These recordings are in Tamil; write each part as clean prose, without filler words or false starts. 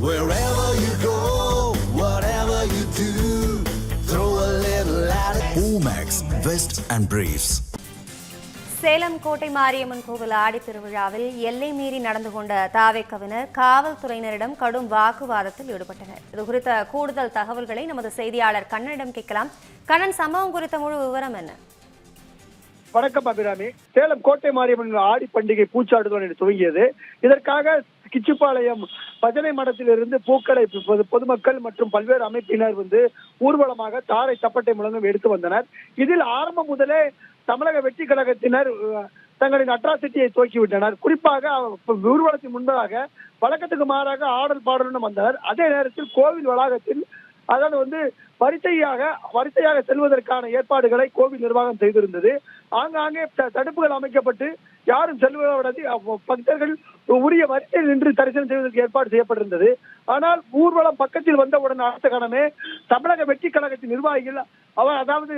Wherever you go, whatever you do, throw a little at it. Omax, Vest and Briefs. Salem கோட்டை மாரியம்மன் கோவில் ஆடித்திருவிழாவில் எல்லை மீறி நடந்து கொண்ட தாவேக்கவினர் காவல்துறையினரிடம் கடும் வாக்குவாதத்தில் ஈடுபட்டனர். இது குறித்த கூடுதல் தகவல்களை நமது செய்தியாளர் கண்ணனிடம் கேட்கலாம். கண்ணன், சம்பவம் குறித்த முழு விவரம் என்ன? வணக்கம் அபிராமி. சேலம் கோட்டை மாரியம்மன் ஆடி பண்டிகை பூச்சாட்டுதல் துவங்கியது. இதற்காக கிச்சிப்பாளையம் பஜனை மடத்திலிருந்து பூக்களை பொதுமக்கள் மற்றும் பல்வேறு அமைப்பினர் ஊர்வலமாக தாரை தப்பட்டை முழங்கம் எடுத்து வந்தனர். இதில் ஆரம்பம் முதலே தமிழக வெற்றி கழகத்தினர் தங்களின் அட்ராசிட்டியை துவக்கிவிட்டனர். குறிப்பாக ஊர்வலத்தின் முன்பதாக வழக்கத்துக்கு மாறாக ஆடல் பாடலுடன் வந்தனர். அதே நேரத்தில் கோவில் வளாகத்தில் அதாவது வரிசையாக செல்வதற்கான ஏற்பாடுகளை கோவில் நிர்வாகம் செய்திருந்தது. ஆங்காங்கே தடுப்புகள் அமைக்கப்பட்டு யாரும் செல்வதை பக்தர்கள் உரிய வரிசையில் நின்று தரிசனம் செய்வதற்கு ஏற்பாடு செய்யப்பட்டிருந்தது. ஆனால் ஊர்வலம் பக்கத்தில் வந்தவுடன் அடுத்த கணமே தமிழக வெற்றி கழகத்தின் நிர்வாகிகள் அதாவது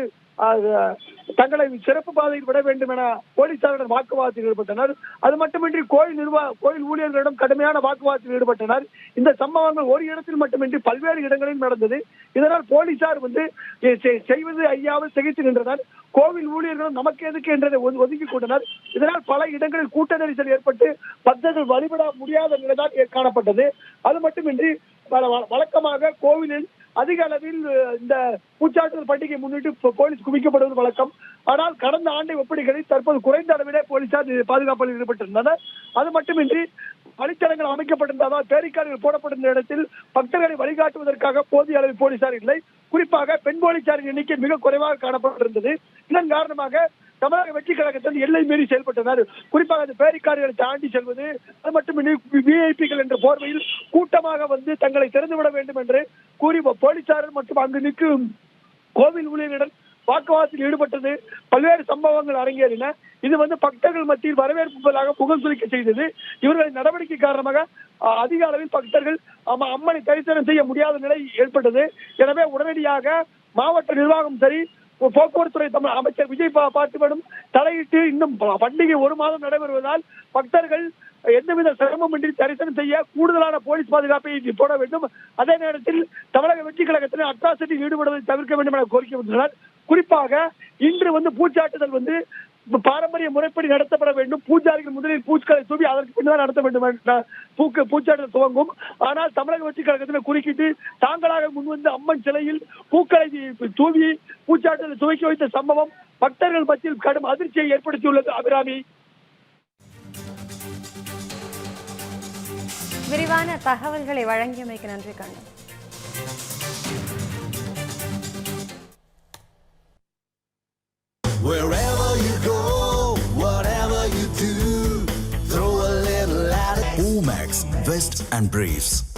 தங்களை சிறப்பு பாதையில் விட வேண்டும் என போலீசாருடன் வாக்குவாதத்தில் ஈடுபட்டனர். அது மட்டுமின்றி கோயில் ஊழியர்களிடம் கடுமையான வாக்குவாதத்தில் ஈடுபட்டனர். இந்த சம்பவங்கள் ஒரு இடத்தில் மட்டுமின்றி பல்வேறு இடங்களில் நடந்தது. இதனால் போலீசார் செய்வது ஐயாவில் திகைத்து நின்றனர். கோவில் ஊழியர்களும் நமக்கு எதுக்கு என்றதை ஒதுக்கி கொண்டனர். இதனால் பல இடங்களில் கூட்ட நெரிசல் ஏற்பட்டு பக்தர்கள் வழிபட முடியாத நிலைதான் காணப்பட்டது. அது மட்டுமின்றி வழக்கமாக கோவிலில் அதிக அளவில் இந்த பூச்சாட்டுதல் பண்டிகை முன்னிட்டு போலீஸ் குவிக்கப்படுவது வழக்கம். ஆனால் கடந்த ஆண்டை ஒப்பிடுகையில் தற்போது குறைந்த அளவிலே போலீசார் பாதுகாப்பில் ஈடுபட்டிருந்தனர். அது மட்டுமின்றி வழித்தடங்கள் அமைக்கப்பட்டிருந்ததால் பேரிக்கார்கள் போடப்பட்டிருந்த இடத்தில் பக்தர்களை வழிகாட்டுவதற்காக போதிய அளவில் போலீசார் இல்லை. குறிப்பாக பெண் போலீசாரின் எண்ணிக்கை மிக குறைவாக காணப்பட்டிருந்தது. இதன் காரணமாக தமிழக வெற்றி கழகத்தில் எல்லை மீறி செயல்பட்டனர். குறிப்பாக அந்த பேரிக்கார்களை தாண்டி செல்வது, அது மட்டுமின்றி விஐபிகள் என்ற போர்வையில் கூட்டமாக தங்களை திறந்துவிட வேண்டும் என்று கூறி போலீசார் மற்றும் அங்கு நிற்கும் கோவில் ஊழியர்களுடன் வாக்குவாதத்தில் ஈடுபட்டது. பல்வேறு சம்பவங்கள் அரங்கேறின. இது பக்தர்கள் மத்தியில் வரவேற்பதாக புகழ் துளிக்க செய்தது. இவர்களின் நடவடிக்கை காரணமாக அதிக அளவில் பக்தர்கள் அம்மனை தரிசனம் செய்ய முடியாத நிலை ஏற்பட்டது. எனவே உடனடியாக மாவட்ட நிர்வாகம் சரி, போக்குவரத்துறை அமைச்சர் விஜய் பார்த்திபனும் தலையிட்டு இன்னும் பண்டிகை ஒரு மாதம் நடைபெறுவதால் பக்தர்கள் எந்தவித சிரமமின்றி தரிசனம் செய்ய கூடுதலான போலீஸ் பாதுகாப்பை போட வேண்டும். அதே நேரத்தில் தமிழக வெற்றி கழகத்தில் அட்ராசிட்டியில் ஈடுபடுவதை தவிர்க்க வேண்டும் என கோரிக்கை விடுத்தனர். குறிப்பாக இன்று பூச்சாட்டுதல் பாரம்பரிய முறைப்படி நடத்தப்பட வேண்டும். பூஜாரிகள் முதலில் பூக்களை தூவி அதற்கு பின்னர் நடத்த வேண்டும். பூச்சாட்டுதல் துவங்கும். ஆனால் தமிழக வெற்றி கழகத்தில் குறுக்கிட்டு தாங்களாக முன்வந்து அம்மன் சிலையில் பூக்களை தூவி பூச்சாட்டுதல் துவக்கி வைத்த சம்பவம் பக்தர்கள் மத்தியில் கடும் அதிர்ச்சியை ஏற்படுத்தியுள்ளது. அபிராமி, விரிவான தகவல்களை வழங்கியமைக்கு நன்றி Kannan. Wherever you go, whatever you do, throw a little at it. Omax, Vest and Briefs.